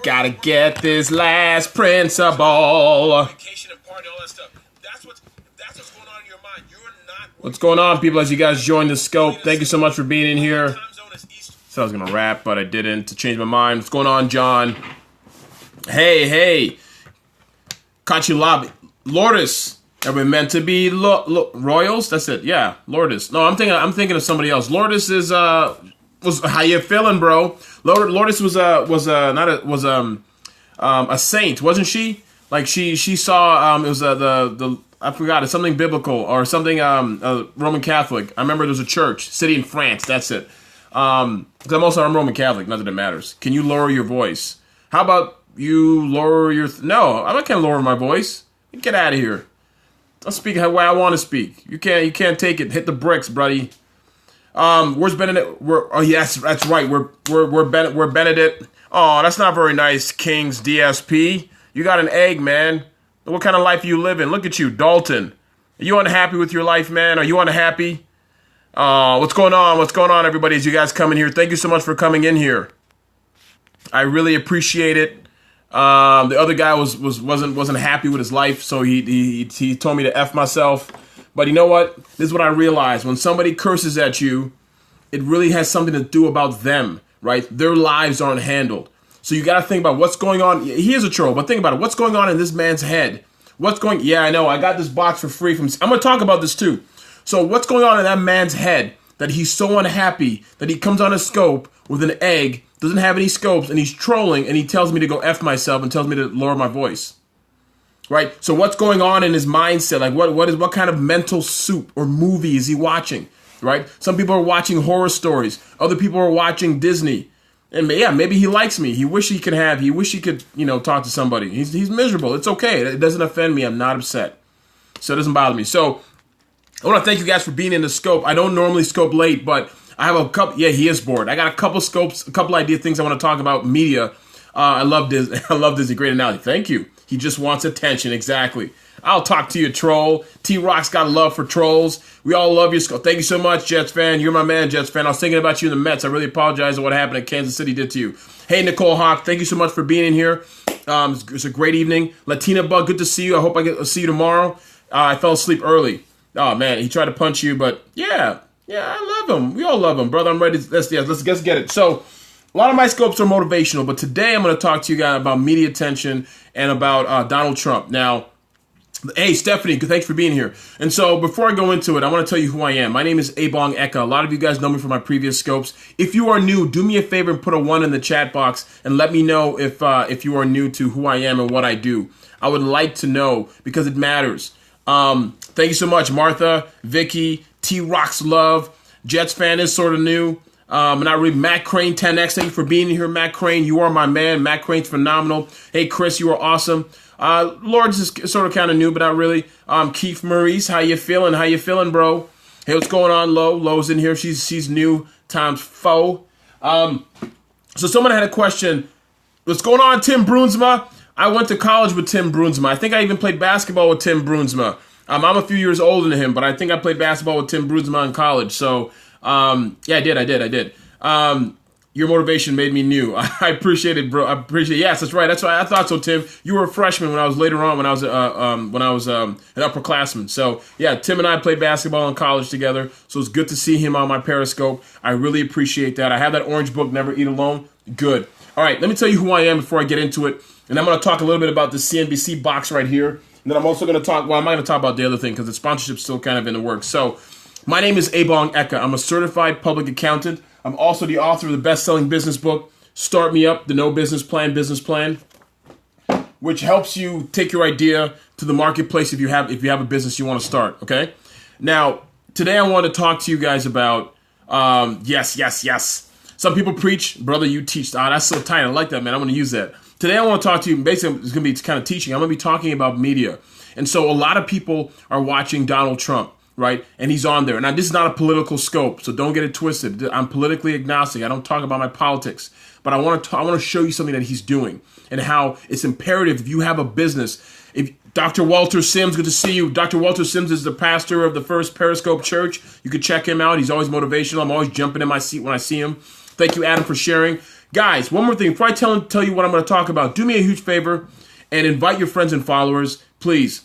Gotta get this last principle. What's going on, people, as you guys join the scope? Thank you so much for being in here. So I was gonna rap, but I didn't to change my mind. What's going on, John? Hey. Kachi Lourdes. Are we meant to be royals? That's it. Yeah, Lourdes. No, I'm thinking of somebody else. Lourdes is was how you feeling, bro? Lourdes was a saint, wasn't she? Like she saw it was the I forgot, it's something biblical or something Roman Catholic. I remember there was a church, city in France. That's it. Because I'm Roman Catholic. Not that it matters. Can you lower your voice? How about you lower your? No, I can't lower my voice. Get out of here. I'll speak the way I want to speak. You can't take it. Hit the bricks, buddy. Where's Benedict? Oh yes, that's right. We're Benedict. Oh, that's not very nice, King's DSP. You got an egg, man. What kind of life are you living? Look at you, Dalton. Are you unhappy with your life, man? Are you unhappy? What's going on? What's going on, everybody? As you guys come in here, thank you so much for coming in here. I really appreciate it. The other guy wasn't happy with his life, so he told me to F myself. But you know what? This is what I realized. When somebody curses at you, it really has something to do about them, right? Their lives aren't handled. So you got to think about what's going on. He is a troll, but think about it. What's going on in this man's head? Yeah, I know. I got this box for free from... I'm going to talk about this too. So what's going on in that man's head that he's so unhappy that he comes on a scope with an egg, doesn't have any scopes, and he's trolling, and he tells me to go F myself and tells me to lower my voice. Right? So what's going on in his mindset? Like what kind of mental soup or movie is he watching? Right? Some people are watching horror stories. Other people are watching Disney. And yeah, maybe he likes me. He wish he could, talk to somebody. He's miserable. It's okay. It doesn't offend me. I'm not upset. So it doesn't bother me. So I want to thank you guys for being in the scope. I don't normally scope late, but I have a couple. Yeah, he is bored. I got a couple scopes, a couple idea things I want to talk about. Media. I love this. I love this. A great analogy. Thank you. He just wants attention. Exactly. I'll talk to you, troll. T-Rock's got a love for trolls. We all love you. Thank you so much, Jets fan. You're my man, Jets fan. I was thinking about you in the Mets. I really apologize for what happened at Kansas City did to you. Hey, Nicole Hawk, thank you so much for being in here. It's a great evening. Latina Bug, good to see you. I hope I get to see you tomorrow. I fell asleep early. Oh, man, he tried to punch you, but yeah, I love him. We all love him, brother. I'm ready. Let's get it. So a lot of my scopes are motivational, but today I'm going to talk to you guys about media attention and about Donald Trump. Now, hey, Stephanie, thanks for being here. And so before I go into it, I want to tell you who I am. My name is ebongeka. A lot of you guys know me from my previous scopes. If you are new, do me a favor and put a 1 in the chat box and let me know if you are new to who I am and what I do. I would like to know because it matters. Thank you so much, Martha, Vicky, T-Rock's Love. Jets fan is sort of new. Not really. Matt Crane 10X, thank you for being here, Matt Crane. You are my man. Matt Crane's phenomenal. Hey, Chris, you are awesome. Lords is sort of kind of new, but not really. Keith Maurice, how you feeling? How you feeling, bro? Hey, what's going on, Lo? Lo's in here. She's new times 4. So someone had a question. What's going on, Tim Brunsma? I went to college with Tim Brunsma. I think I even played basketball with Tim Brunsma. I'm a few years older than him, but I think I played basketball with Tim Brunsma in college. So, yeah, I did. Your motivation made me new. I appreciate it, bro. I appreciate it. Yes, that's right. That's why I thought so, Tim. You were a freshman when I was later on when I was an upperclassman. So yeah, Tim and I played basketball in college together. So it's good to see him on my Periscope. I really appreciate that. I have that orange book, Never Eat Alone. Good. All right, let me tell you who I am before I get into it. And I'm going to talk a little bit about the CNBC box right here. And then I'm also going to talk, well, I'm not going to talk about the other thing because the sponsorship's still kind of in the works. So my name is ebongeka. I'm a certified public accountant. I'm also the author of the best-selling business book, Start Me Up, the No Business Plan, which helps you take your idea to the marketplace if you have a business you want to start, okay? Now, today I want to talk to you guys about, yes. Some people preach, brother, you teach. That's so tight. I like that, man. I'm going to use that. Today I want to talk to you, basically it's going to be kind of teaching. I'm going to be talking about media. And so a lot of people are watching Donald Trump. Right? And he's on there. Now, this is not a political scope, so don't get it twisted. I'm politically agnostic. I don't talk about my politics. But I want to show you something that he's doing and how it's imperative if you have a business. If Dr. Walter Sims, good to see you. Dr. Walter Sims is the pastor of the First Periscope Church. You could check him out. He's always motivational. I'm always jumping in my seat when I see him. Thank you, Adam, for sharing. Guys, one more thing. Before I tell you what I'm going to talk about, do me a huge favor and invite your friends and followers, please.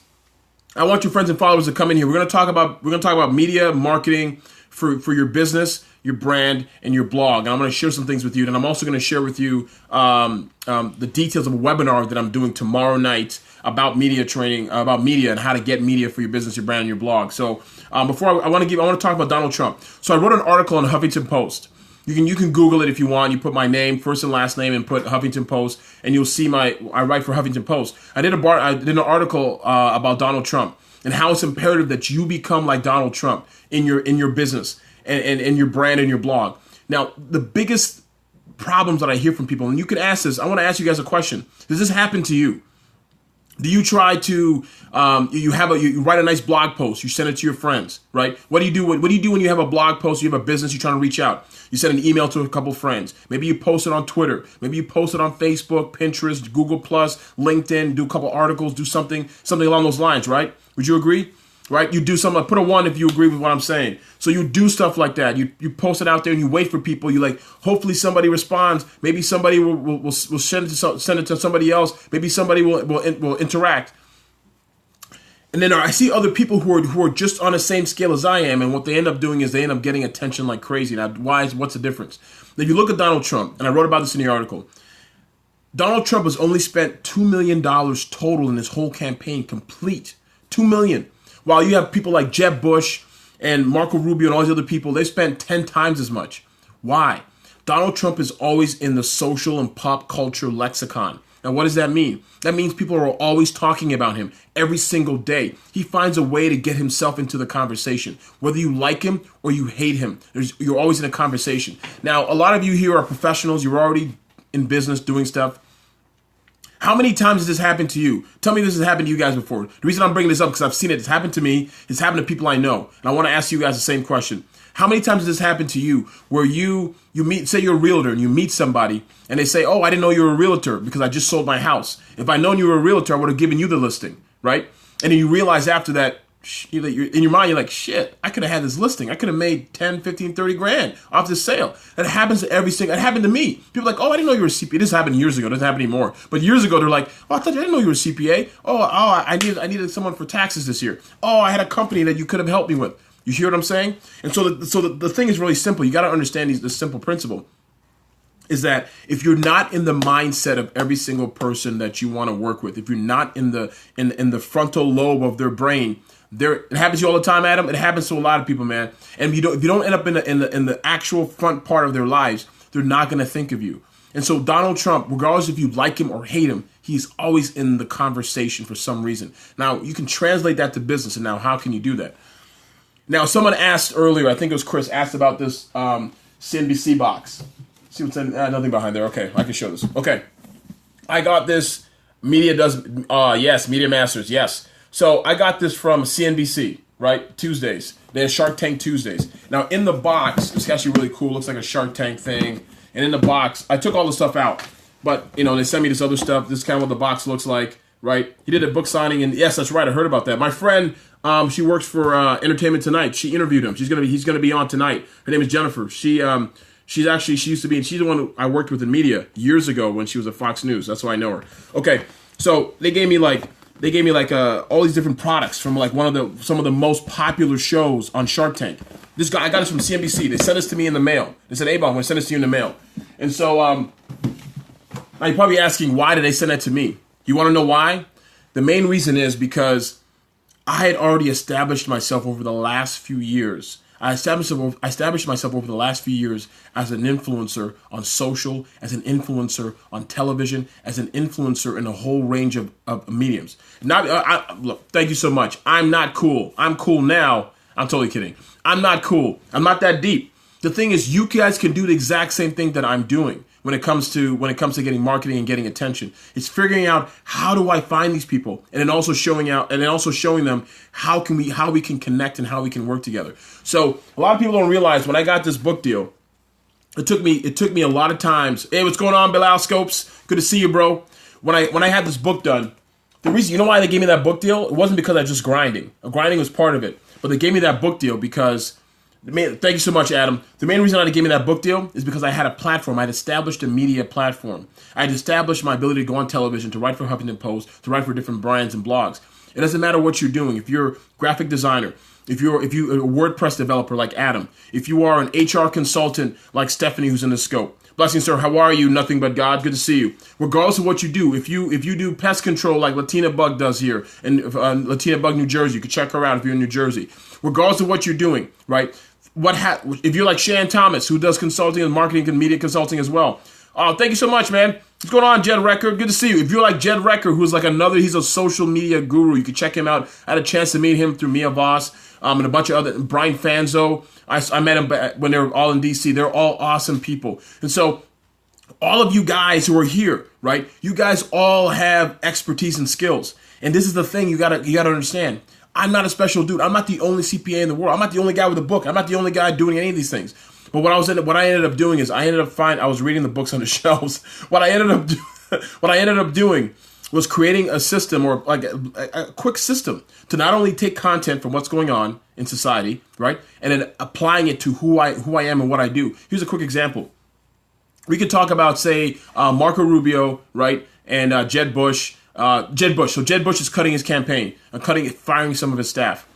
I want your friends and followers to come in here. We're going to talk about media marketing for your business, your brand, and your blog. And I'm going to share some things with you. And I'm also going to share with you the details of a webinar that I'm doing tomorrow night about media training, about media and how to get media for your business, your brand, and your blog. So before I want to talk about Donald Trump. So I wrote an article on the Huffington Post. You can Google it if you want. You put my name, first and last name, and put Huffington Post, and you'll see I write for Huffington Post. I did an article about Donald Trump and how it's imperative that you become like Donald Trump in your business and your brand and your blog. Now, the biggest problems that I hear from people, and you can ask this, I want to ask you guys a question. Does this happen to you? Do you try to you write a nice blog post, you send it to your friends, right? What do you do when you have a blog post, you have a business, you're trying to reach out? You send an email to a couple friends. Maybe you post it on Twitter. Maybe you post it on Facebook, Pinterest, Google Plus, LinkedIn, do a couple articles, do something along those lines, right? Would you agree? Right? You do something, put a 1 if you agree with what I'm saying. So you do stuff like that. You post it out there and you wait for people. You hopefully somebody responds. Maybe somebody will send it to somebody else. Maybe somebody will interact. And then I see other people who are just on the same scale as I am, and what they end up doing is they end up getting attention like crazy. Now, what's the difference? If you look at Donald Trump, and I wrote about this in the article, Donald Trump has only spent $2 million total in his whole campaign, complete. $2 million. While you have people like Jeb Bush and Marco Rubio and all these other people, they spent 10 times as much. Why? Donald Trump is always in the social and pop culture lexicon. Now, what does that mean? That means people are always talking about him every single day. He finds a way to get himself into the conversation. Whether you like him or you hate him, you're always in a conversation. Now, a lot of you here are professionals. You're already in business doing stuff. How many times has this happened to you? Tell me this has happened to you guys before. The reason I'm bringing this up because I've seen it. It's happened to me. It's happened to people I know. And I want to ask you guys the same question. How many times has this happened to you where you meet, say you're a realtor and you meet somebody and they say, oh, I didn't know you were a realtor because I just sold my house. If I'd known you were a realtor, I would have given you the listing, right? And then you realize after that, in your mind, you're like, shit, I could have had this listing. I could have made 10, 15, 30 grand off this sale. That happens to every single, it happened to me. People are like, oh, I didn't know you were a CPA. This happened years ago. It doesn't happen anymore. But years ago, they're like, oh, I didn't know you were a CPA. I needed someone for taxes this year. Oh, I had a company that you could have helped me with. You hear what I'm saying? And so the thing is really simple. You got to understand this simple principle is that if you're not in the mindset of every single person that you want to work with, if you're not in the frontal lobe of their brain, it happens to you all the time, Adam. It happens to a lot of people, man. And if you don't end up in the actual front part of their lives, they're not going to think of you. And so Donald Trump, regardless if you like him or hate him, he's always in the conversation for some reason. Now, you can translate that to business. And now, how can you do that? Now, someone asked earlier, I think it was Chris, asked about this CNBC box. See what's in? Nothing behind there. Okay, I can show this. Okay, I got this. Media Masters, yes. So I got this from CNBC, right? Tuesdays. They had Shark Tank Tuesdays. Now, in the box, it's actually really cool. It looks like a Shark Tank thing. And in the box, I took all the stuff out. But, they sent me this other stuff. This is kind of what the box looks like, right? He did a book signing, and yes, that's right. I heard about that. My friend, she works for Entertainment Tonight. She interviewed him. He's gonna be on tonight. Her name is Jennifer. She's the one who I worked with in media years ago when she was at Fox News. That's why I know her. Okay, so they gave me all these different products from some of the most popular shows on Shark Tank. This guy, I got this from CNBC. They sent this to me in the mail. They said, hey, Bob, I'm going to send this to you in the mail. And so now you're probably asking, why did they send that to me? You want to know why? The main reason is because I had already established myself over the last few years. I established myself over the last few years as an influencer on social, as an influencer on television, as an influencer in a whole range of mediums. Look, thank you so much. I'm not cool. I'm cool now. I'm totally kidding. I'm not cool. I'm not that deep. The thing is, you guys can do the exact same thing that I'm doing when it comes to getting marketing and getting attention. It's figuring out, how do I find these people, and then also showing them how we can connect and how we can work together. So a lot of people don't realize when I got this book deal, it took me a lot of times. Hey, what's going on, Bilal Scopes? Good to see you, bro. When I had this book done, the reason, you know why they gave me that book deal? It wasn't because I was just grinding. Grinding was part of it, but they gave me that book deal because Thank you so much, Adam. The main reason I gave me that book deal is because I had a platform. I'd established a media platform. I'd established my ability to go on television, to write for Huffington Post, to write for different brands and blogs. It doesn't matter what you're doing. If you're a graphic designer, if you're a WordPress developer like Adam, if you are an HR consultant like Stephanie who's in the scope. Blessings, sir. How are you? Nothing but God. Good to see you. Regardless of what you do, if you do pest control like Latina Bug does here in Latina Bug, New Jersey, you can check her out if you're in New Jersey. Regardless of what you're doing, right? If you're like Shan Thomas, who does consulting and marketing and media consulting as well. Thank you so much, man. What's going on, Jed Recker? Good to see you. If you're like Jed Recker, who's like he's a social media guru. You can check him out. I had a chance to meet him through Mia Voss and a bunch of other, Brian Fanzo. I met him when they were all in DC. They're all awesome people. And so all of you guys who are here, right? You guys all have expertise and skills. And this is the thing you gotta understand. I'm not a special dude. I'm not the only CPA in the world. I'm not the only guy with a book. I'm not the only guy doing any of these things. But what I ended up doing is I was reading the books on the shelves. What I ended up doing was creating a system, or like a quick system, to not only take content from what's going on in society, right, and then applying it to who I am and what I do. Here's a quick example. We could talk about, say, Marco Rubio, right, and Jeb Bush. So Jeb Bush is cutting his campaign, firing some of his staff.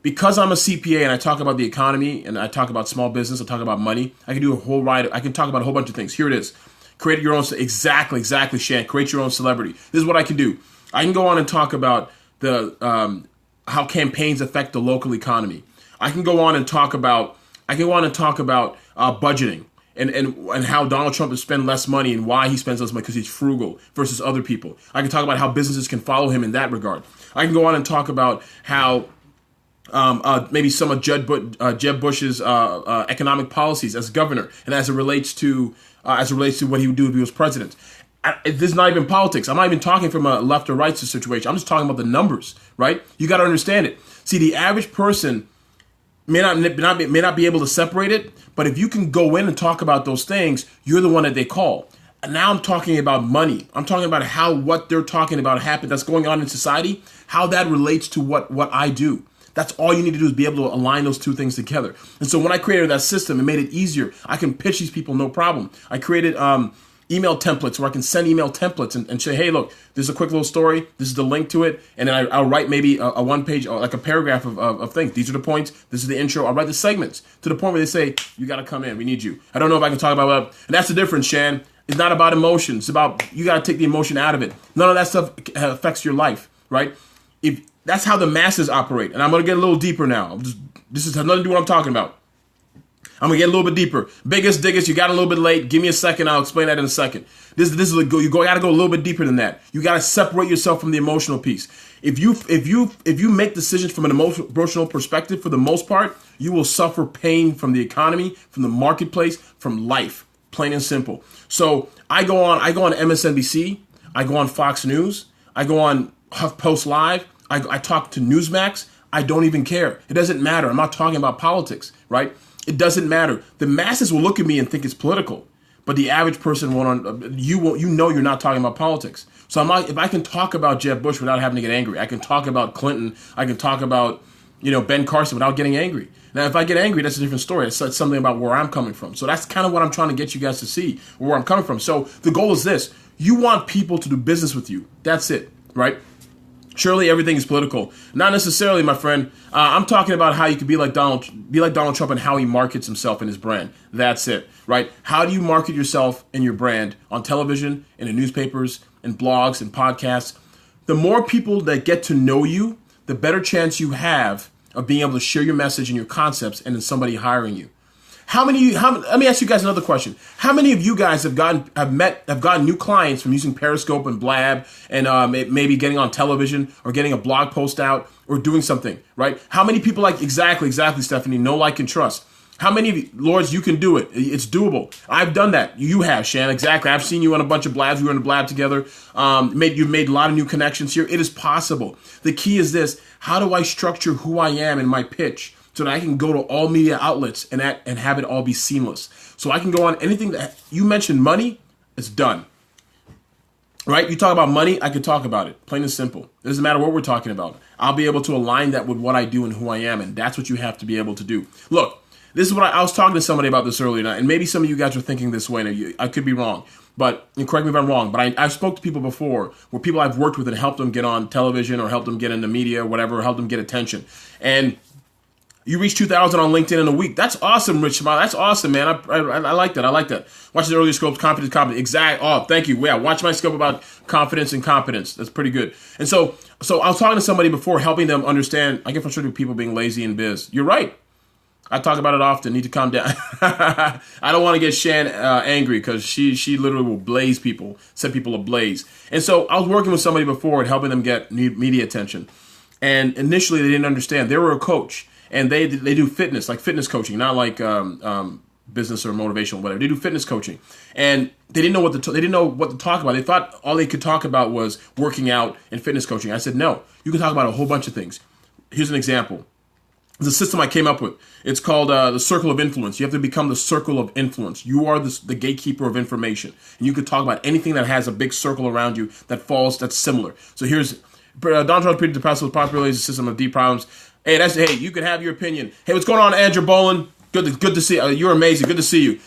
Because I'm a CPA and I talk about the economy and I talk about small business, I talk about money, I can do I can talk about a whole bunch of things. Here it is. Create your own, exactly, Shan. Create your own celebrity. This is what I can do. I can go on and talk about how campaigns affect the local economy. I can go on and talk about budgeting and how Donald Trump has spent less money and why he spends less money, because he's frugal versus other people. I can talk about how businesses can follow him in that regard. I can go on and talk about how maybe some of Jeb Bush's economic policies as governor, and as it relates to what he would do if he was president. This is not even politics. I'm not even talking from a left or right situation. I'm just talking about the numbers, right? You got to understand it. See, the average person may not be able to separate it, but if you can go in and talk about those things, you're the one that they call. And now I'm talking about money. I'm talking about how what they're talking about that's going on in society, how that relates to what I do. That's all you need to do, is be able to align those two things together. And so when I created that system, it made it easier. I can pitch these people no problem. I created email templates where I can send email templates and say, hey, look, this is a quick little story. This is the link to it. And then I'll write maybe a one page, or like a paragraph of things. These are the points. This is the intro. I'll write the segments to the point where they say, you got to come in. We need you. I don't know if I can talk about that. And that's the difference, Shan. It's not about emotion. It's about, you got to take the emotion out of it. None of that stuff affects your life, right? That's how the masses operate. And I'm going to get a litthis has nothing to do with what I'm talking about. I'm going to get a little bit deeper. Biggest, diggest, you got a little bit late. Give me a second. I'll explain that in a second. You got to go a little bit deeper than that. You got to separate yourself from the emotional piece. If you make decisions from an emotional perspective, for the most part, you will suffer pain from the economy, from the marketplace, from life, plain and simple. So I go on MSNBC. I go on Fox News. I go on HuffPost Live. I talk to Newsmax. I don't even care. It doesn't matter. I'm not talking about politics, right? It doesn't matter. The masses will look at me and think it's political, but the average person won't. You're not talking about politics. So if I can talk about Jeb Bush without having to get angry, I can talk about Clinton. I can talk about Ben Carson without getting angry. Now, if I get angry, that's a different story. It's something about where I'm coming from. So that's kind of what I'm trying to get you guys to see, where I'm coming from. So the goal is this: you want people to do business with you. That's it, right? Surely everything is political. Not necessarily, my friend. I'm talking about how you could be like Donald Trump and how he markets himself and his brand. That's it, right? How do you market yourself and your brand on television, in the newspapers, in blogs, and podcasts? The more people that get to know you, the better chance you have of being able to share your message and your concepts, and then somebody hiring you. Let me ask you guys another question. How many of you guys have gotten new clients from using Periscope and Blab and maybe getting on television or getting a blog post out or doing something, right? How many people exactly, Stephanie, know, like, and trust? How many of you, Lords, you can do it? It's doable. I've done that. You have, Shan, exactly. I've seen you on a bunch of Blabs. We were in a Blab together. You've made a lot of new connections here. It is possible. The key is this: how do I structure who I am in my pitch, so that I can go to all media outlets and have it all be seamless? So I can go on anything that you mentioned. Money, it's done. Right? You talk about money, I can talk about it. Plain and simple. It doesn't matter what we're talking about. I'll be able to align that with what I do and who I am, and that's what you have to be able to do. Look, This is what I was talking to somebody about this earlier, and maybe some of you guys are thinking this way, and I could be wrong, but and correct me if I'm wrong, but I spoke to people before where people I've worked with and helped them get on television or helped them get into media or whatever, helped them get attention. And you reach 2,000 on LinkedIn in a week. That's awesome, Rich Smile. That's awesome, man. I like that. I like that. Watch the earlier scopes, confidence. Exact. Oh, thank you. Yeah, watch my scope about confidence and competence. That's pretty good. And so I was talking to somebody before, helping them understand. I get frustrated with people being lazy in biz. You're right. I talk about it often. Need to calm down. I don't want to get Shan angry because she literally will blaze people, set people ablaze. And so I was working with somebody before and helping them get media attention. And initially they didn't understand. They were a coach. And they do fitness, like fitness coaching, not like business or motivational, whatever. They do fitness coaching, and they didn't know what to talk about. They thought all they could talk about was working out and fitness coaching. I said, no, you can talk about a whole bunch of things. Here's an example. It's a system I came up with. It's called the circle of influence. You have to become the circle of influence. You are the gatekeeper of information, and you can talk about anything that has a big circle around you that's similar. So here's Don Charles Peter DePasso popularly is a system of deep problems. Hey, you can have your opinion. Hey, what's going on, Andrew Bolin? Good to see you. You're amazing. Good to see you.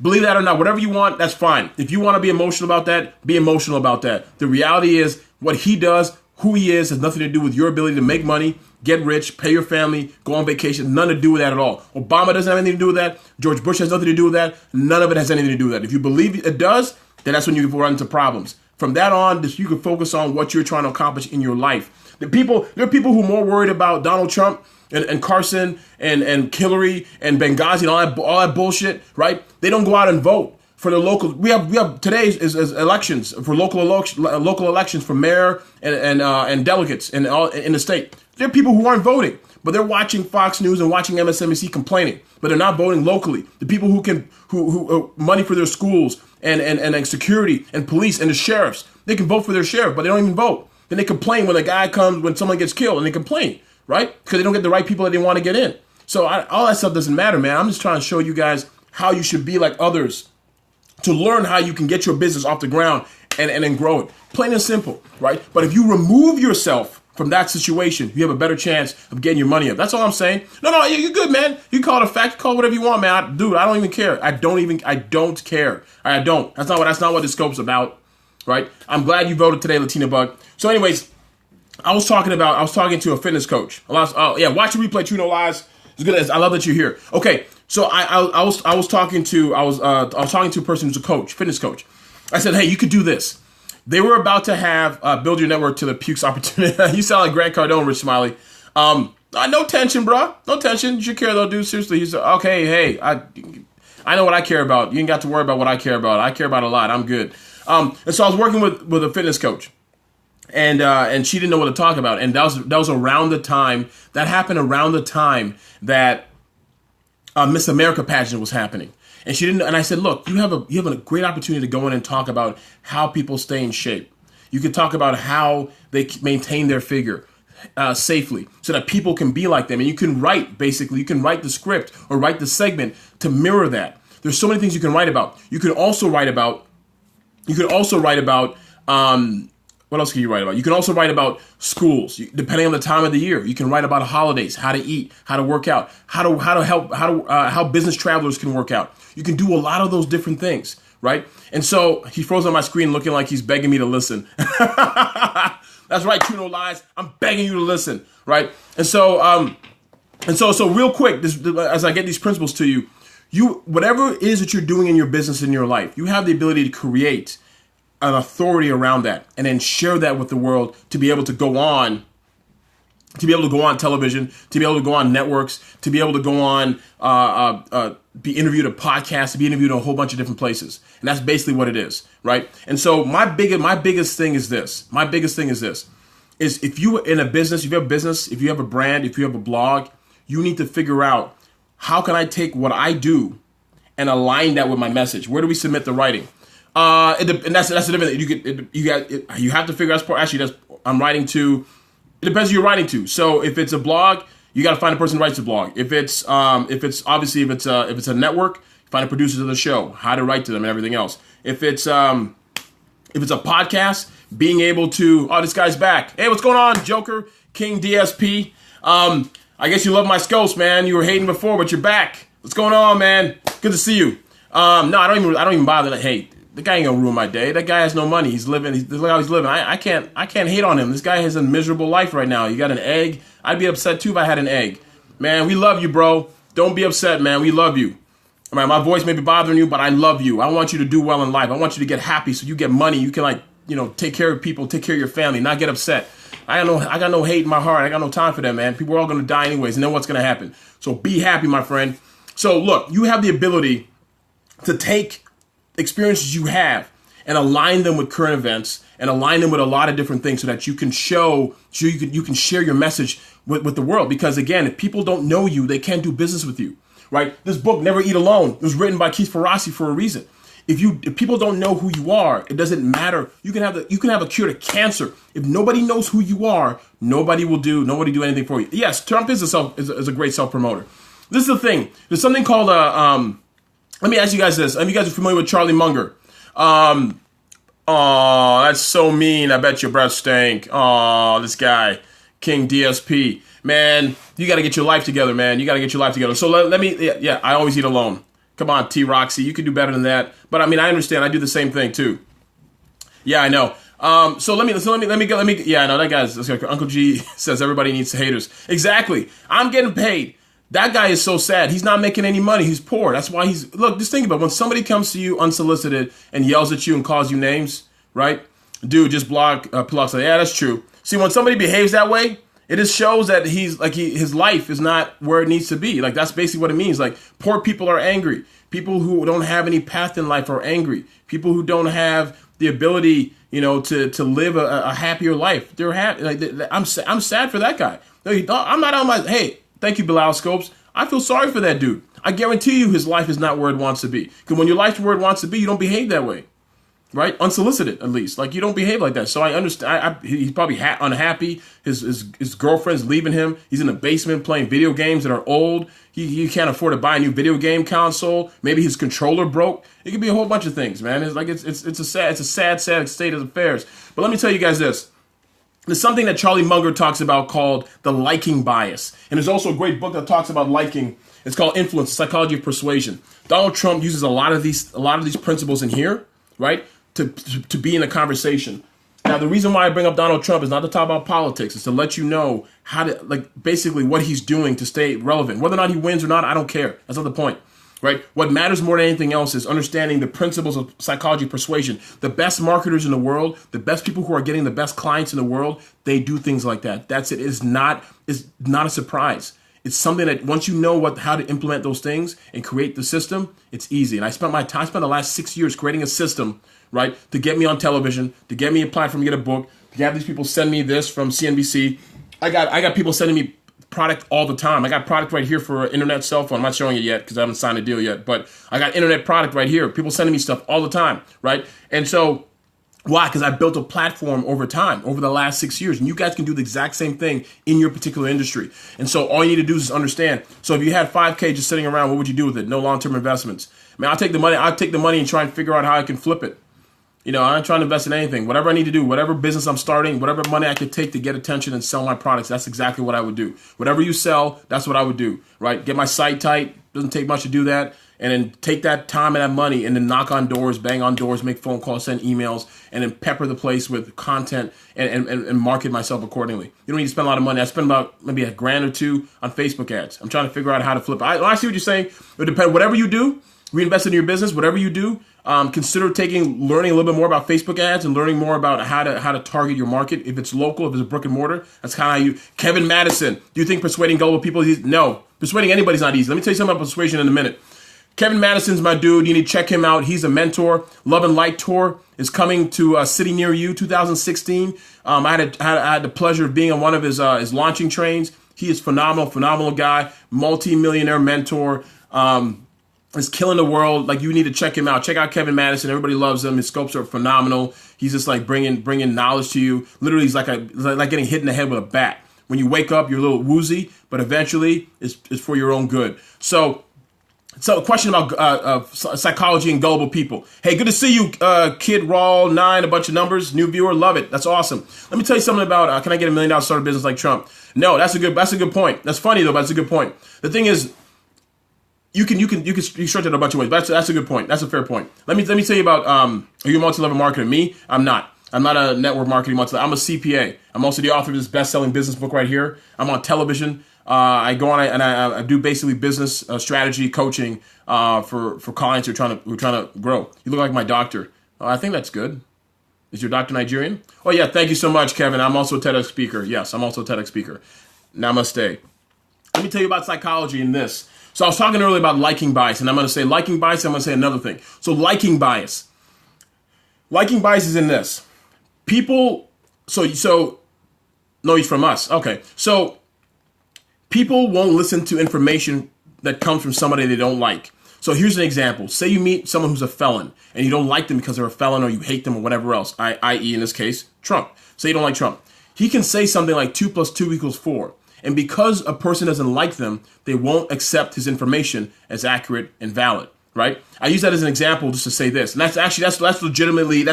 Believe that or not, whatever you want, that's fine. If you want to be emotional about that, be emotional about that. The reality is what he does, who he is, has nothing to do with your ability to make money, get rich, pay your family, go on vacation. None to do with that at all. Obama doesn't have anything to do with that. George Bush has nothing to do with that. None of it has anything to do with that. If you believe it does, then that's when you run into problems. From that on, you can focus on what you're trying to accomplish in your life. There are people who are more worried about Donald Trump and Carson and Hillary and Benghazi and all that bullshit, right? They don't go out and vote for the local. We have today is elections for local elections for mayor and delegates in the state. There are people who aren't voting, but they're watching Fox News and watching MSNBC complaining, but they're not voting locally. The people who money for their schools and security and police and the sheriffs, they can vote for their sheriff, but they don't even vote. Then they complain when someone gets killed, and they complain, right? Because they don't get the right people that they want to get in. So all that stuff doesn't matter, man. I'm just trying to show you guys how you should be like others to learn how you can get your business off the ground and then grow it. Plain and simple, right? But if you remove yourself from that situation, you have a better chance of getting your money up. That's all I'm saying. No, you're good, man. You call it a fact, call it whatever you want, man. Dude, I don't even care. I don't care. I don't. That's not what this scope's about, right? I'm glad you voted today, Latina Bug. So anyways, I was talking to a fitness coach. Watch the replay, True No Lies. It's good. I love that you're here. Okay, so I was talking to a person who's a coach, fitness coach. I said, hey, you could do this. They were about to have build your network to the pukes opportunity. You sound like Grant Cardone, Rich Smiley. No tension, bro. No tension. You should care though, dude. Seriously. He's okay. Hey, I know what I care about. You ain't got to worry about what I care about. I care about a lot. I'm good. And so I was working with a fitness coach. And she didn't know what to talk about, and that was around the time that happened. Around the time that Miss America pageant was happening, and she didn't. And I said, "Look, you have a great opportunity to go in and talk about how people stay in shape. You can talk about how they maintain their figure safely, so that people can be like them. And you can write the script or write the segment to mirror that. There's so many things you can write about. You could also write about. What else can you write about? You can also write about schools, depending on the time of the year. You can write about holidays, how to eat, how to work out, how business travelers can work out. You can do a lot of those different things, right? And so he froze on my screen, looking like he's begging me to listen. That's right, True No Lies. I'm begging you to listen, right? And so real quick, as I get these principles to you, whatever it is that you're doing in your business, in your life, you have the ability to create an authority around that and then share that with the world to be able to go on television, to be able to go on networks, to be able to go on, be interviewed at podcasts, to be interviewed in a whole bunch of different places. And that's basically what it is, right? And so my biggest thing is this. Is if you in a business, if you have a business, if you have a brand, if you have a blog, you need to figure out, how can I take what I do and align that with my message? Where do we submit the writing? And that's the difference. You have to figure out. Actually, I'm writing to. It depends who you're writing to. So if it's a blog, you got to find a person who writes the blog. If it's a network, find a producer of the show, how to write to them, and everything else. If it's a podcast, being able to. Oh, this guy's back. Hey, what's going on, Joker King DSP? I guess you love my scopes, man. You were hating before, but you're back. What's going on, man? Good to see you. No, I don't even bother. Hey, the guy ain't gonna ruin my day. That guy has no money. He's living. Look how he's living. I can't hate on him. This guy has a miserable life right now. You got an egg. I'd be upset too if I had an egg. Man, we love you, bro. Don't be upset, man. We love you. All right, my voice may be bothering you, but I love you. I want you to do well in life. I want you to get happy so you get money. You can take care of people, take care of your family, not get upset. I got no hate in my heart. I got no time for that, man. People are all going to die anyways, and then what's going to happen? So be happy, my friend. So look, you have the ability to take experiences you have and align them with current events and align them with a lot of different things so that you can you can share your message with the world. Because again, if people don't know you, they can't do business with you, right? This book, Never Eat Alone, was written by Keith Ferrazzi for a reason. If people don't know who you are, it doesn't matter. You can have a cure to cancer. If nobody knows who you are, nobody do anything for you. Yes, Trump is a great self-promoter. This is the thing. There's something called let me ask you guys this. You guys are familiar with Charlie Munger. Oh, that's so mean. I bet your breath stank. Oh, this guy, King DSP. Man, you got to get your life together, man. You got to get your life together. So let me, I always eat alone. Come on, T. Roxy, you can do better than that. But I mean, I understand. I do the same thing too. Yeah, I know. So let me go. Yeah, I know that guy's Uncle G says everybody needs haters. Exactly. I'm getting paid. That guy is so sad. He's not making any money. He's poor. That's why look, just think about it. When somebody comes to you unsolicited and yells at you and calls you names, right? Dude, just block. Yeah, that's true. See, when somebody behaves that way, it just shows that his life is not where it needs to be. Like, that's basically what it means. Like, poor people are angry. People who don't have any path in life are angry. People who don't have the ability, to live a happier life, they're happy. Like, I'm sad for that guy. I'm not on my. Hey, thank you, Bilal Scopes. I feel sorry for that dude. I guarantee you, his life is not where it wants to be. Because when your life's where it wants to be, you don't behave that way. Right? Unsolicited, at least. Like, you don't behave like that. So I understand. He's probably unhappy. His girlfriend's leaving him. He's in the basement playing video games that are old. He can't afford to buy a new video game console. Maybe his controller broke. It could be a whole bunch of things, man. It's a sad state of affairs. But let me tell you guys this. There's something that Charlie Munger talks about called the liking bias. And there's also a great book that talks about liking. It's called Influence, The Psychology of Persuasion. Donald Trump uses a lot of these principles in here, right? To be in a conversation. Now, the reason why I bring up Donald Trump is not to talk about politics. It's to let you know how to, basically what he's doing to stay relevant. Whether or not he wins or not, I don't care. That's not the point, right? What matters more than anything else is understanding the principles of psychology of persuasion. The best marketers in the world, the best people who are getting the best clients in the world, they do things like that. That's it. It's not a surprise. It's something that once you know how to implement those things and create the system, it's easy. And I spent the last 6 years creating a system, right, to get me on television, to get me a platform, to get a book, to have these people send me this from CNBC. I got people sending me product all the time. I got product right here for an internet cell phone. I'm not showing it yet because I haven't signed a deal yet, but I got internet product right here. People sending me stuff all the time, right? And so why? Because I built a platform over time, over the last 6 years. And you guys can do the exact same thing in your particular industry. And so all you need to do is understand. So if you had $5K just sitting around, what would you do with it? No long-term investments. I'll take the money and try and figure out how I can flip it. I'm not trying to invest in anything. Whatever I need to do, whatever business I'm starting, whatever money I could take to get attention and sell my products, that's exactly what I would do. Whatever you sell, that's what I would do, right? Get my site tight. Doesn't take much to do that. And then take that time and that money and then knock on doors, bang on doors, make phone calls, send emails, and then pepper the place with content and market myself accordingly. You don't need to spend a lot of money. I spend about maybe $1,000 or $2,000 on Facebook ads. I'm trying to figure out how to flip it. I see what you're saying. It depends. Whatever you do, reinvest in your business. Whatever you do, consider learning a little bit more about Facebook ads and learning more about how to target your market. If it's local, if it's a brick and mortar, that's kind of how Kevin Madison. Do you think persuading gullible people is easy? No. Persuading anybody's not easy. Let me tell you something about persuasion in a minute. Kevin Madison's my dude. You need to check him out. He's a mentor. Love and Light Tour is coming to a city near you, 2016. I had the pleasure of being on one of his launching trains. He is phenomenal guy, multi-millionaire mentor. Is killing the world. You need to check him out. Check out Kevin Madison. Everybody loves him. His scopes are phenomenal. He's just bringing knowledge to you. Literally, he's like getting hit in the head with a bat. When you wake up, you're a little woozy, but eventually, it's for your own good. So a question about psychology and gullible people. Hey, good to see you, Kid Rawl 9, a bunch of numbers, new viewer, love it. That's awesome. Let me tell you something about can I get $1 million start a business like Trump? No, that's a good point. That's funny though, but that's a good point. The thing is, you structure it a bunch of ways. But that's a good point. That's a fair point. Let me tell you about are you a multi-level marketer? Me, I'm not. I'm not a network marketing multi-level. I'm a CPA. I'm also the author of this best-selling business book right here. I'm on television. I go on and I do basically business strategy coaching for clients who are trying to grow. You look like my doctor. I think that's good. Is your doctor Nigerian? Oh yeah, thank you so much, Kevin. I'm also a TEDx speaker. Yes, I'm also a TEDx speaker. Namaste. Let me tell you about psychology in this. So I was talking earlier about liking bias, and I'm going to say liking bias, I'm going to say another thing. So liking bias. Liking bias is in this. People, no, he's from us. Okay. So people won't listen to information that comes from somebody they don't like. So here's an example. Say you meet someone who's a felon, and you don't like them because they're a felon or you hate them or whatever else, i.e. in this case, Trump. Say you don't like Trump. He can say something like 2 + 2 = 4. And because a person doesn't like them, they won't accept his information as accurate and valid, right? I use that as an example just to say this. And that's legitimately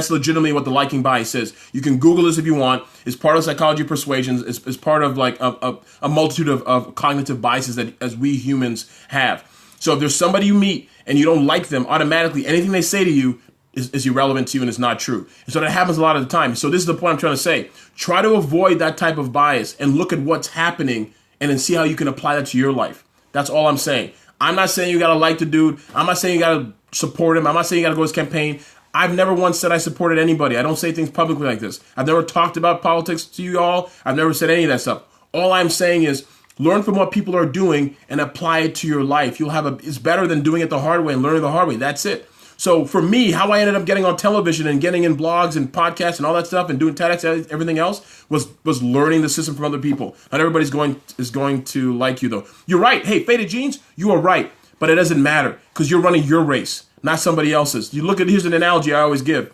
what the liking bias is. You can Google this if you want. It's part of psychology of persuasions. It's part of like a multitude of cognitive biases that as we humans have. So if there's somebody you meet and you don't like them, automatically anything they say to you is irrelevant to you and it's not true. And so that happens a lot of the time. So this is the point I'm trying to say. Try to avoid that type of bias and look at what's happening and then see how you can apply that to your life. That's all I'm saying. I'm not saying you got to like the dude. I'm not saying you got to support him. I'm not saying you got to go to his campaign. I've never once said I supported anybody. I don't say things publicly like this. I've never talked about politics to you all. I've never said any of that stuff. All I'm saying is learn from what people are doing and apply it to your life. It's better than doing it the hard way and learning the hard way. That's it. So for me, how I ended up getting on television and getting in blogs and podcasts and all that stuff and doing TEDx, everything else was learning the system from other people. Not everybody's going to like you though. You're right. Hey, Faded Jeans, you are right. But it doesn't matter because you're running your race, not somebody else's. Here's an analogy I always give.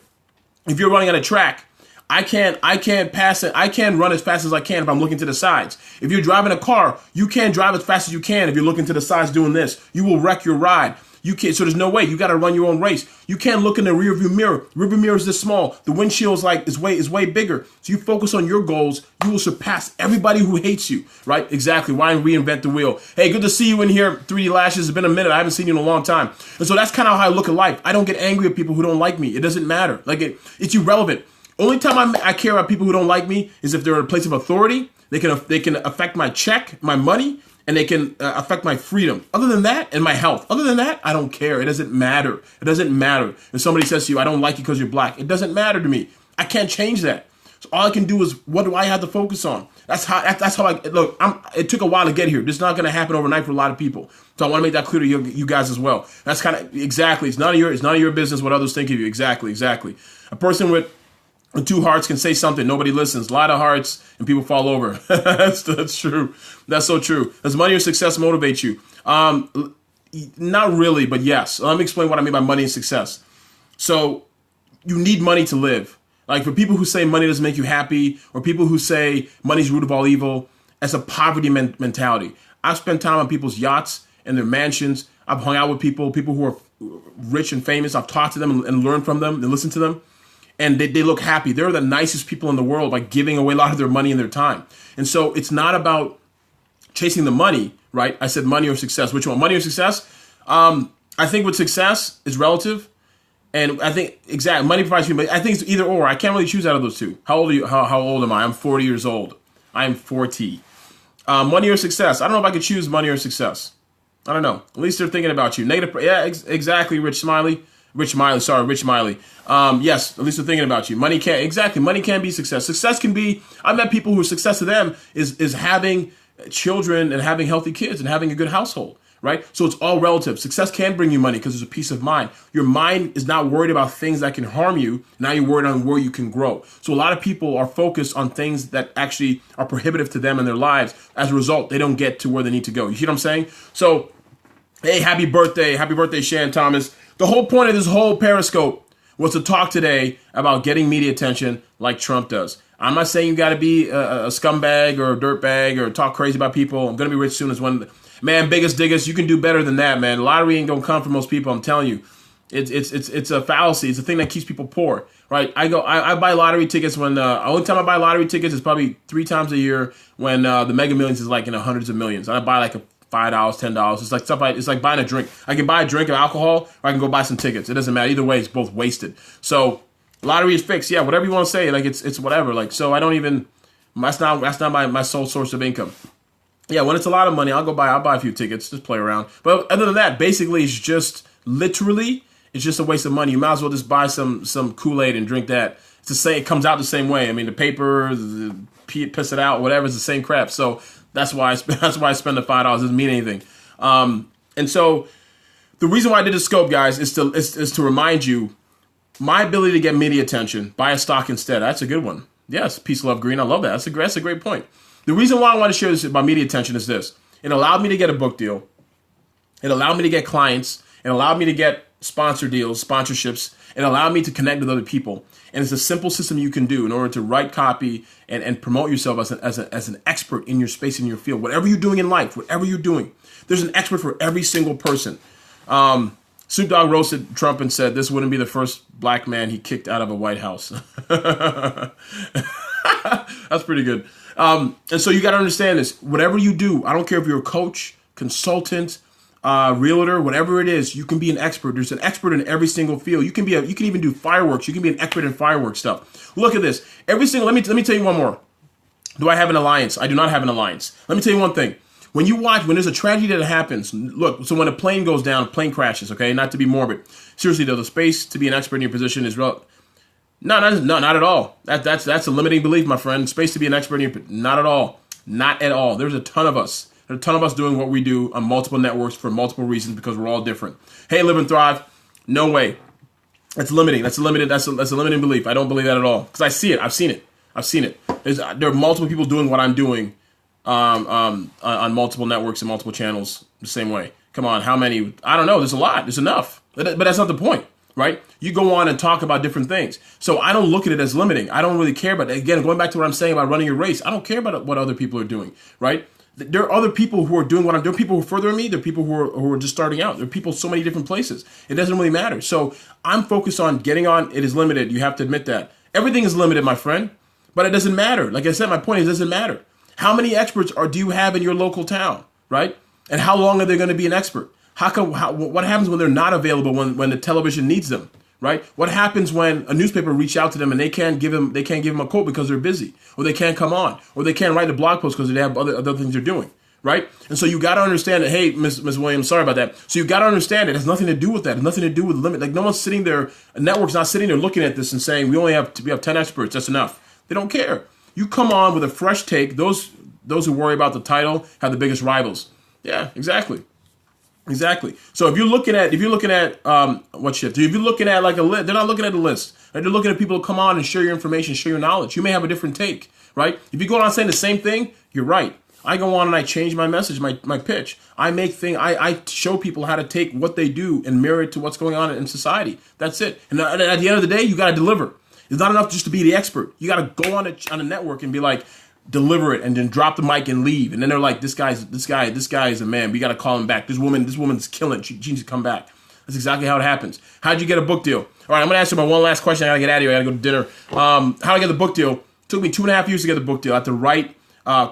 If you're running on a track, I can't pass it. I can't run as fast as I can if I'm looking to the sides. If you're driving a car, you can't drive as fast as you can if you're looking to the sides doing this. You will wreck your ride. You can't, so there's no way. You got to run your own race. You can't look in the rearview mirror. Rearview mirror is this small. The windshield is way bigger. So you focus on your goals. You will surpass everybody who hates you, right? Exactly. Why reinvent the wheel? Hey, good to see you in here. 3D Lashes. It's been a minute. I haven't seen you in a long time. And so that's kind of how I look at life. I don't get angry at people who don't like me. It doesn't matter. Like it's irrelevant. Only time I care about people who don't like me is if they're in a place of authority. They can affect my check, my money, and they can affect my freedom. Other than that, and my health. Other than that, I don't care. It doesn't matter. It doesn't matter. If somebody says to you, I don't like you because you're black, it doesn't matter to me. I can't change that. So all I can do is, what do I have to focus on? That's how I look. It took a while to get here. This is not going to happen overnight for a lot of people. So I want to make that clear to you guys as well. That's kind of exactly. It's none of your business what others think of you. Exactly. A person with 2 hearts can say something. Nobody listens. A lot of hearts and people fall over. That's true. That's so true. Does money or success motivate you? Not really, but yes. Let me explain what I mean by money and success. So you need money to live. Like for people who say money doesn't make you happy, or people who say money's the root of all evil, that's a poverty mentality. I've spent time on people's yachts and their mansions. I've hung out with people who are rich and famous. I've talked to them and learned from them and listened to them. And they look happy. They're the nicest people in the world by giving away a lot of their money and their time. And so it's not about chasing the money, right? I said money or success. Which one? Money or success? I think with success is relative. And I think money provides you, but I think it's either or. I can't really choose out of those two. How old are you? How old am I? I'm 40 years old. I'm 40. Money or success? I don't know if I could choose money or success. I don't know. At least they're thinking about you. Negative. Yeah, exactly. Rich Miley. Yes, at least they're thinking about you. Money can't be success. Success can be, I've met people who success to them is having children and having healthy kids and having a good household, right? So it's all relative. Success can bring you money because there's a peace of mind. Your mind is not worried about things that can harm you. Now you're worried on where you can grow. So a lot of people are focused on things that actually are prohibitive to them in their lives. As a result, they don't get to where they need to go. You see what I'm saying? So, hey, happy birthday, Shan Thomas. The whole point of this whole Periscope was to talk today about getting media attention like Trump does. I'm not saying you got to be a scumbag or a dirtbag or talk crazy about people. I'm going to be rich soon as one. Man, biggest diggest, you can do better than that, man. Lottery ain't going to come for most people, I'm telling you. It's a fallacy. It's a thing that keeps people poor, right? I buy lottery tickets when, only time I buy lottery tickets is probably 3 times a year when the Mega Millions is like in the hundreds of millions. And I buy like $5, $10. It's like it's like buying a drink. I can buy a drink of alcohol, or I can go buy some tickets. It doesn't matter. Either way, it's both wasted. So lottery is fixed. Yeah, whatever you want to say. Like it's whatever. Like, so I don't even. That's not my sole source of income. Yeah, when it's a lot of money, I'll buy a few tickets, just play around. But other than that, basically, it's just a waste of money. You might as well just buy some Kool-Aid and drink that. It's the same. It comes out the same way. I mean, the paper, piss it out, whatever. It's the same crap. So that's why I spend the $5. It doesn't mean anything. And so the reason why I did the scope, guys, is to remind you my ability to get media attention. Buy a stock instead. That's a good one. Yes, peace, love, green. I love that. That's a great point. The reason why I want to share this about media attention is this. It allowed me to get a book deal. It allowed me to get clients. It allowed me to get sponsor deals, sponsorships. It allowed me to connect with other people. And it's a simple system you can do in order to write copy and promote yourself as an expert in your space, in your field. Whatever you're doing in life, whatever you're doing, there's an expert for every single person. Snoop Dogg roasted Trump and said this wouldn't be the first black man he kicked out of a White House. That's pretty good. And so you got to understand this. Whatever you do, I don't care if you're a coach, consultant, realtor, whatever it is, you can be an expert. There's an expert in every single field. You can even do fireworks. You can be an expert in fireworks stuff. Look at this. Let me tell you one more. Do I have an alliance? I do not have an alliance. Let me tell you one thing. When there's a tragedy that happens, look, so when a plane goes down, a plane crashes, okay? Not to be morbid. Seriously though, the space to be an expert in your position is not at all. That's a limiting belief, my friend. Space to be an expert in not at all. Not at all. There's a ton of us. There's a ton of us doing what we do on multiple networks for multiple reasons because we're all different. Hey, live and thrive. No way. That's limiting. That's a limiting belief. I don't believe that at all. Because I see it. I've seen it. There are multiple people doing what I'm doing on multiple networks and multiple channels the same way. Come on, how many? I don't know. There's a lot. There's enough. But that's not the point, right? You go on and talk about different things. So I don't look at it as limiting. I don't really care about it. Again, going back to what I'm saying about running a race, I don't care about what other people are doing, right? There are other people who are doing what I'm doing. People who are further than me. There are people who are just starting out. There are people so many different places. It doesn't really matter. So I'm focused on getting on. It is limited. You have to admit that. Everything is limited, my friend. But it doesn't matter. Like I said, my point is it doesn't matter. How many experts do you have in your local town, right? And how long are they going to be an expert? What happens when they're not available when the television needs them, right? What happens when a newspaper reaches out to them and they can't give them a quote because they're busy, or they can't come on, or they can't write a blog post because they have other things they're doing, right? And so you got to understand that. Hey, Ms. Williams, sorry about that. So you got to understand it has nothing to do with that. It has nothing to do with the limit. Like no one's sitting there. A network's not sitting there looking at this and saying we have 10 experts. That's enough. They don't care. You come on with a fresh take. Those who worry about the title have the biggest rivals. Yeah, exactly. So if you're looking at what shift? If you're looking at like a list, they're not looking at a list. Right? They're looking at people who come on and share your information, share your knowledge. You may have a different take, right? If you go on saying the same thing, you're right. I go on and I change my message, my pitch. I show people how to take what they do and mirror it to what's going on in society. That's it. And at the end of the day, you got to deliver. It's not enough just to be the expert. You got to go on a network and be like, deliver it, and then drop the mic and leave. And then they're like, this guy is a man. We got to call him back. This woman's killing. She needs to come back. That's exactly how it happens. How'd you get a book deal? All right, I'm going to ask you my one last question. I got to get out of here. I got to go to dinner. How'd I get the book deal? It took me 2.5 years to get the book deal. I had to write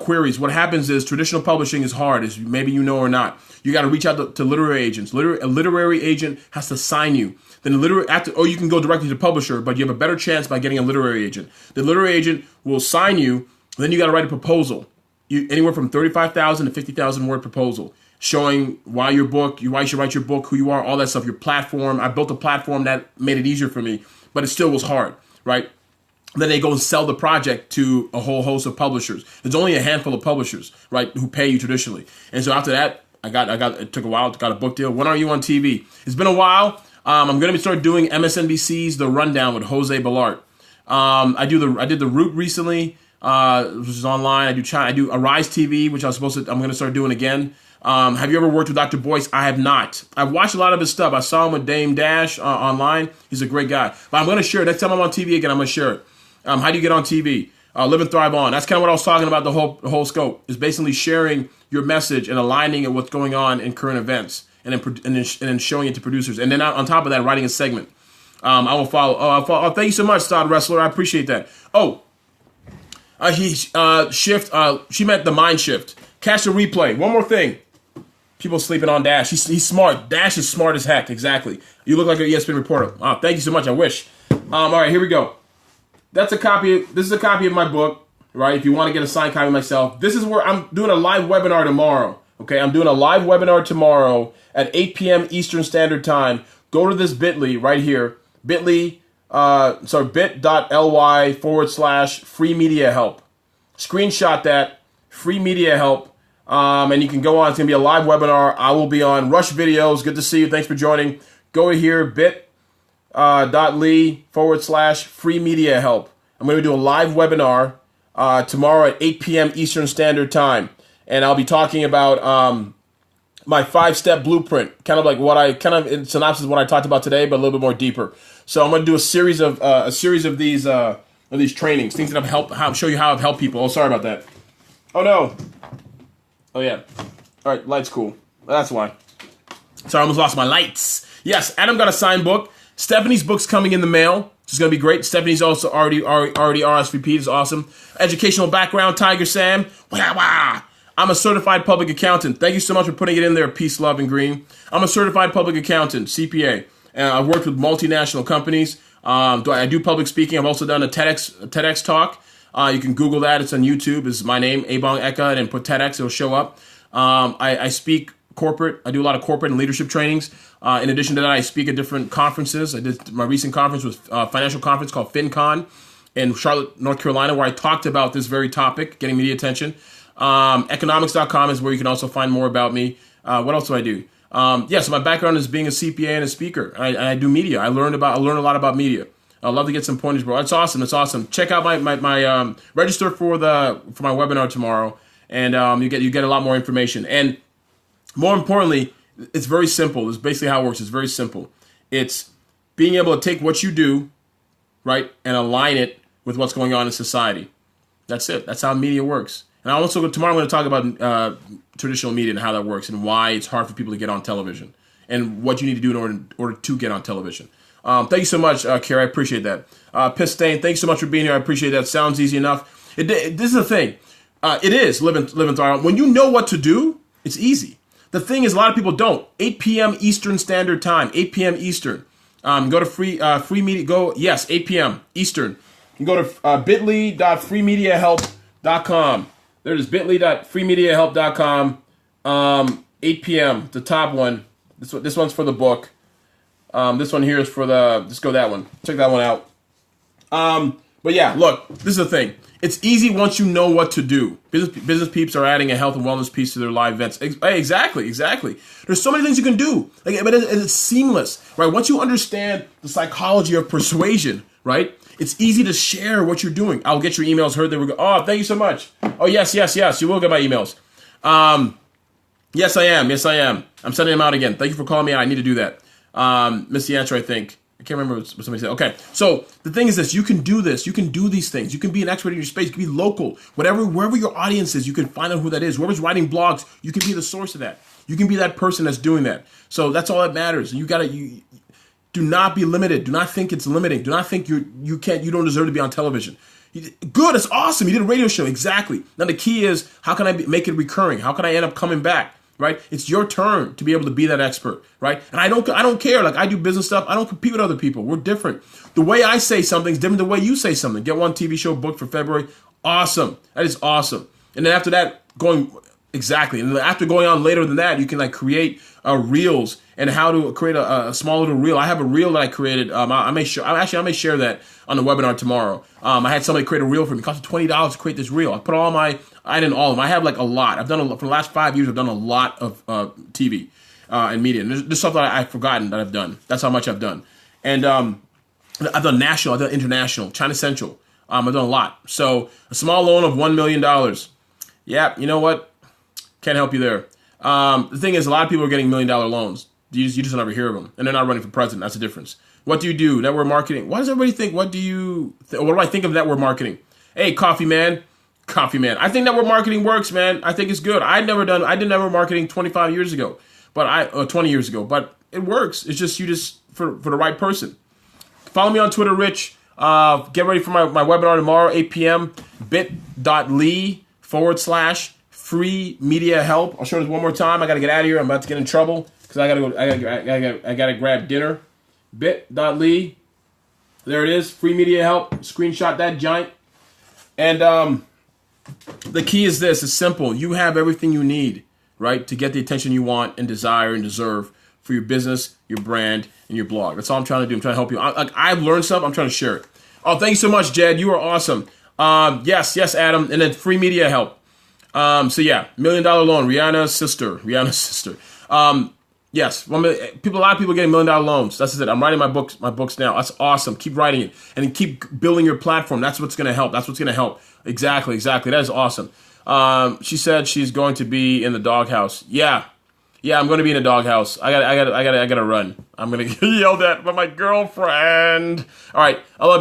queries. What happens is traditional publishing is hard, as maybe you know or not. You got to reach out to literary agents. A literary agent has to sign you. Then or you can go directly to publisher, but you have a better chance by getting a literary agent. The literary agent will sign you. Then you got to write a proposal. Anywhere from 35,000 to 50,000 word proposal showing why you should write your book, who you are, all that stuff, your platform. I built a platform that made it easier for me, but it still was hard, right? Then they go and sell the project to a whole host of publishers. There's only a handful of publishers, right, who pay you traditionally. And so after that, it took a while, got a book deal. When are you on TV? It's been a while. I'm going to start doing MSNBC's The Rundown with Jose Ballart. I did the Root recently, which is online. I do Arise TV, which I'm going to start doing again. Have you ever worked with Dr. Boyce? I have not. I've watched a lot of his stuff. I saw him with Dame Dash online. He's a great guy. But I'm going to share it. Next time I'm on TV again, I'm going to share it. How do you get on TV? Live and thrive on. That's kind of what I was talking about. The whole scope is basically sharing your message and aligning it with what's going on in current events, and then showing it to producers. And then on top of that, writing a segment. I will follow. Oh, thank you so much, Star Wrestler. I appreciate that. She meant the mind shift. Catch the replay. One more thing. People sleeping on Dash. He's smart. Dash is smart as heck. Exactly. You look like an ESPN reporter. Oh, thank you so much. I wish. All right, here we go. That's a copy. This is a copy of my book, right? If you want to get a signed copy of myself, this is where I'm doing a live webinar tomorrow. Okay, I'm doing a live webinar tomorrow at 8 p.m. Eastern Standard Time. Go to this bit.ly right here. Bit.ly, bit.ly/free media help. Screenshot that, free media help. And you can go on. It's going to be a live webinar. I will be on Rush Videos. Good to see you. Thanks for joining. Go here, bit.ly/free media help. I'm going to do a live webinar tomorrow at 8 p.m. Eastern Standard Time. And I'll be talking about my 5-step blueprint, kind of like in synopsis of what I talked about today, but a little bit more deeper. So I'm going to do a series of these trainings, things that have show you how I've helped people. Oh, sorry about that. Oh no. Oh yeah. All right, light's cool. That's why. Sorry, I almost lost my lights. Yes, Adam got a signed book. Stephanie's book's coming in the mail. It's going to be great. Stephanie's also already RSVP'd. It's awesome. Educational background, Tiger Sam. Wah, wah. I'm a certified public accountant. Thank you so much for putting it in there, Peace, Love, and Green. I'm a certified public accountant, CPA. And I've worked with multinational companies. I do public speaking. I've also done a TEDx talk. You can Google that. It's on YouTube. It's my name, ebongeka, and put TEDx. It'll show up. I speak corporate. I do a lot of corporate and leadership trainings. In addition to that, I speak at different conferences. I did my recent conference was a financial conference called FinCon in Charlotte, North Carolina, where I talked about this very topic, getting media attention. Economics.com is where you can also find more about me. What else do I do? So my background is being a CPA and a speaker. I do media. I learn a lot about media. I'd love to get some pointers, bro. It's awesome. It's awesome. Check out my register for my webinar tomorrow, and you get a lot more information. And more importantly, it's very simple. It's basically how it works. It's very simple. It's being able to take what you do, right, and align it with what's going on in society. That's it. That's how media works. And tomorrow I'm going to talk about traditional media and how that works and why it's hard for people to get on television and what you need to do in order to get on television. Thank you so much, Carrie. I appreciate that. Piss Stain, thanks so much for being here. I appreciate that. Sounds easy enough. This is the thing. It is live and thrive. When you know what to do, it's easy. The thing is, a lot of people don't. 8 p.m. Eastern Standard Time. 8 p.m. Eastern. Go to free media. 8 p.m. Eastern. You can go to bit.ly.freemediahelp.com. There's bit.ly.freemediahelp.com. 8 p.m. The top one. This one's for the book. This one here is for let's go that one. Check that one out. But yeah, look, this is the thing. It's easy once you know what to do. Business peeps are adding a health and wellness piece to their live events. Exactly. There's so many things you can do. But it's seamless, right? Once you understand the psychology of persuasion, right? It's easy to share what you're doing. I'll get your emails heard. There we go. Oh, thank you so much. Oh, yes. You will get my emails. Yes, I am. I'm sending them out again. Thank you for calling me out. I need to do that. Missed the answer, I think. I can't remember what somebody said. Okay, so the thing is this. You can do this. You can do these things. You can be an expert in your space. You can be local. Wherever your audience is, you can find out who that is. Whoever's writing blogs, you can be the source of that. You can be that person that's doing that. So that's all that matters. You do not be limited. Do not think it's limiting. Do not think you don't deserve to be on television. Good, it's awesome. You did a radio show. Exactly. Now the key is, how can I make it recurring? How can I end up coming back? Right? It's your turn to be able to be that expert, right? And I don't care. Like, I do business stuff. I don't compete with other people. We're different. The way I say something is different than the way you say something. Get one TV show booked for February. Awesome. That is awesome. And then after that, And then after going on later than that, you can create reels and how to create a small little reel. I have a reel that I created. I may share that on the webinar tomorrow. I had somebody create a reel for me. It cost me $20 to create this reel. I put I didn't all of them. I have a lot. I've done for the last 5 years. I've done a lot of TV and media. And there's stuff that I've forgotten that I've done. That's how much I've done. And I've done national. I've done international. China Central. I've done a lot. So a small loan of $1 million. Yeah, you know what? Can't help you there. The thing is, a lot of people are getting $1 million loans. You just never hear of them, and they're not running for president. That's the difference. What do you do? Network marketing. Why does everybody think? What do I think of network marketing? Hey, Coffee Man. I think network marketing works, man. I think it's good. I did network marketing 25 years ago, 20 years ago, but it works. It's just for the right person. Follow me on Twitter, Rich. Get ready for my webinar tomorrow, 8 p.m. bit.ly/free free media help. I'll show this one more time. I got to get out of here. I'm about to get in trouble because I got to grab dinner. Bit.ly. There it is. Free media help. Screenshot that giant. And the key is this. It's simple. You have everything you need, right, to get the attention you want and desire and deserve for your business, your brand, and your blog. That's all I'm trying to do. I'm trying to help you. I've learned stuff. I'm trying to share it. Oh, thank you so much, Jed. You are awesome. Yes, Adam. And then free media help. So yeah, $1 million loan. Rihanna's sister. Yes, a lot of people getting $1 million loans. That's it. I'm writing my books now. That's awesome. Keep writing it and keep building your platform. That's what's going to help. Exactly. That is awesome. She said she's going to be in the doghouse. Yeah, I'm going to be in the doghouse. I gotta run. I'm going to get yelled at by my girlfriend. All right, I love you.